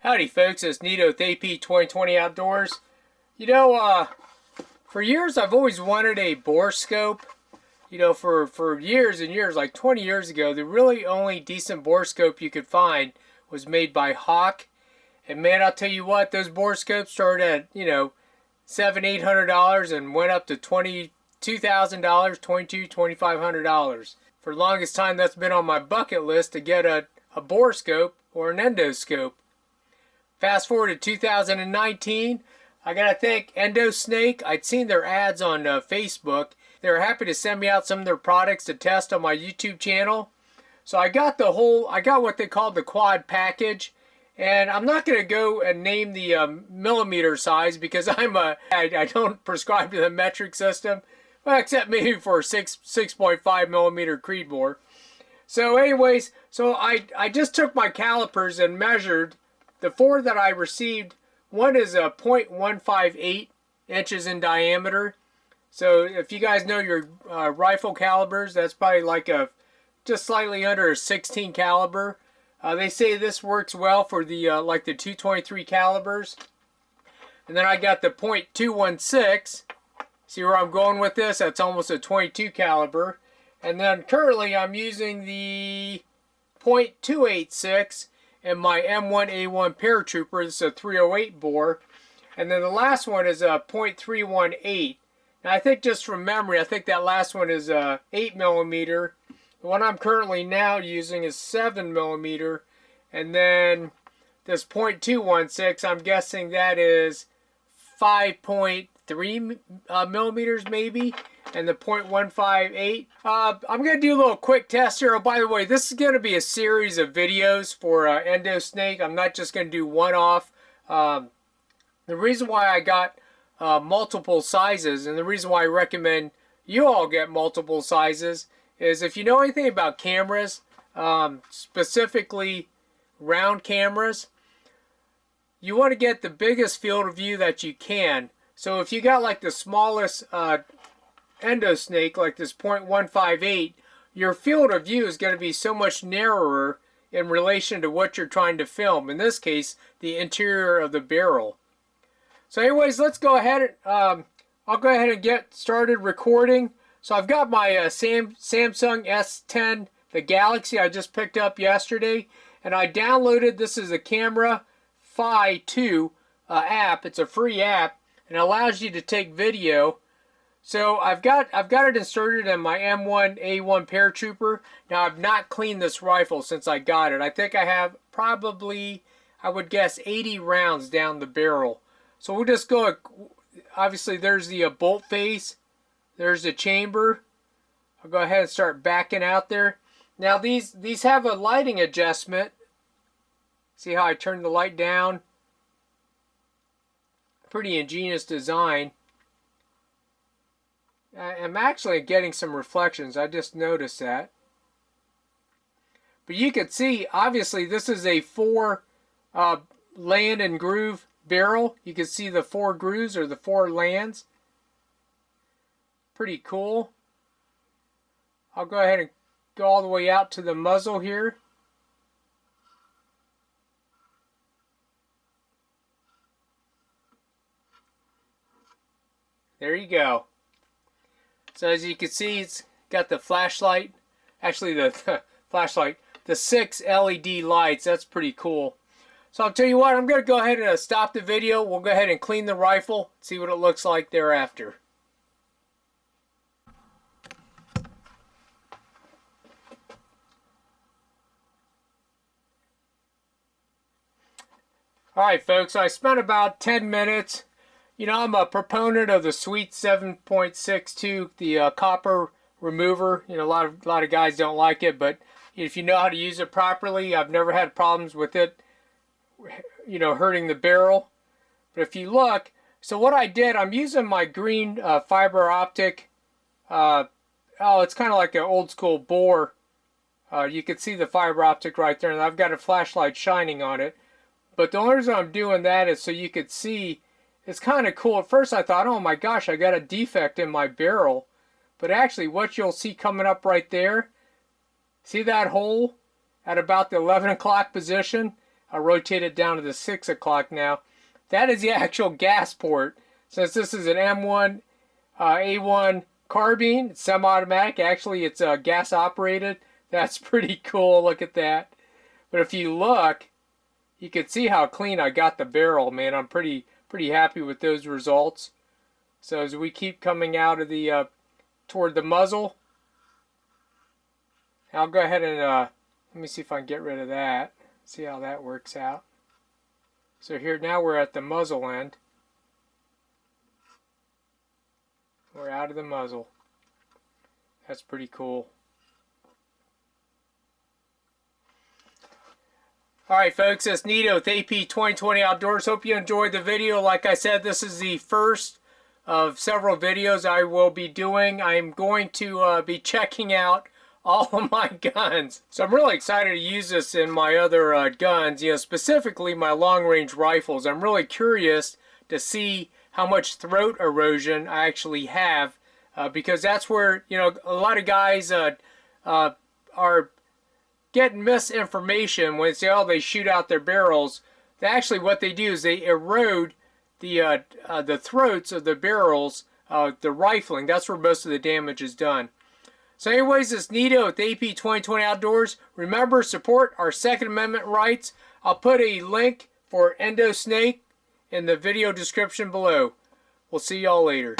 Howdy folks, it's Nito with AP 2020 Outdoors. For years I've always wanted a borescope. For years and years, like 20 years ago, the really only decent borescope you could find was made by Hawk. And man, I'll tell you what, those borescopes started at, $700-800 and went up to $22,000, $2,500. For the longest time, that's been on my bucket list to get a borescope or an endoscope. Fast forward to 2019, I gotta thank Endosnake. I'd seen their ads on Facebook. They were happy to send me out some of their products to test on my YouTube channel. So I got what they called the quad package. And I'm not gonna go and name the millimeter size because I don't prescribe to the metric system. Well, except maybe for 6.5 millimeter Creedmoor. So anyways, I just took my calipers and measured. The four that I received, one is a 0.158 inches in diameter. So if you guys know your rifle calibers, that's probably like just slightly under a 16 caliber. They say this works well for the like the 223 calibers. And then I got the .216. See where I'm going with this? That's almost a 22 caliber. And then currently I'm using the .286 in my M1A1 paratrooper. This is a 308 bore. And then the last one is a .318. Now I think just from memory, I think that last one is 8 millimeter. The one I'm currently now using is 7 millimeter. And then this .216, I'm guessing that is 5.3 millimeters maybe. And the .158. I'm going to do a little quick test here. Oh, by the way, this is going to be a series of videos for Endosnake. I'm not just going to do one off. The reason why I got multiple sizes, and the reason why I recommend you all get multiple sizes, is if you know anything about cameras, specifically round cameras, you want to get the biggest field of view that you can. So if you got like the smallest Endosnake, like this .158, your field of view is going to be so much narrower in relation to what you're trying to film. In this case, the interior of the barrel. So anyways, let's go ahead. I'll go ahead and get started recording. So I've got my Samsung S10, the Galaxy I just picked up yesterday, and I downloaded, this is a Camera Fi 2 app. It's a free app and it allows you to take video. So I've got it inserted in my M1A1 paratrooper. Now I've not cleaned this rifle since I got it. I think I have probably, I would guess, 80 rounds down the barrel. So we'll just go, obviously there's the bolt face, there's the chamber. I'll go ahead and start backing out there. Now these have a lighting adjustment. See how I turn the light down? Pretty ingenious design. I'm actually getting some reflections. I just noticed that. But you can see, obviously, this is a 4 land and groove barrel. You can see the 4 grooves or the 4 lands. Pretty cool. I'll go ahead and go all the way out to the muzzle here. There you go. So as you can see, it's got the flashlight. Actually, the flashlight. The 6 LED lights. That's pretty cool. So I'll tell you what, I'm going to go ahead and stop the video. We'll go ahead and clean the rifle. See what it looks like thereafter. Alright folks, I spent about 10 minutes. I'm a proponent of the Sweet 7.62, the copper remover. A lot of guys don't like it, but if you know how to use it properly, I've never had problems with it, hurting the barrel. But if you look, so what I did, I'm using my green fiber optic. It's kind of like an old school bore. You can see the fiber optic right there, and I've got a flashlight shining on it. But the only reason I'm doing that is so you could see. It's kind of cool. At first I thought, oh my gosh, I got a defect in my barrel. But actually what you'll see coming up right there, see that hole at about the 11 o'clock position? I'll rotate it down to the 6 o'clock now. That is the actual gas port. Since this is an M1 A1 carbine, it's semi-automatic. Actually, it's gas operated. That's pretty cool. Look at that. But if you look, you can see how clean I got the barrel, man. I'm pretty happy with those results. So as we keep coming out of the toward the muzzle, I'll go ahead and let me see if I can get rid of that. See how that works out. So here now we're at the muzzle end. We're out of the muzzle. That's pretty cool. Alright folks, that's Nito with AP 2020 Outdoors. Hope you enjoyed the video. Like I said, this is the first of several videos I will be doing. I'm going to be checking out all of my guns. So I'm really excited to use this in my other guns, specifically my long-range rifles. I'm really curious to see how much throat erosion I actually have, because that's where, a lot of guys are getting misinformation when they say, oh, they shoot out their barrels. Actually, what they do is they erode the throats of the barrels, the rifling. That's where most of the damage is done. So anyways, it's Nito with AP 2020 Outdoors. Remember, support our Second Amendment rights. I'll put a link for Endosnake in the video description below. We'll see y'all later.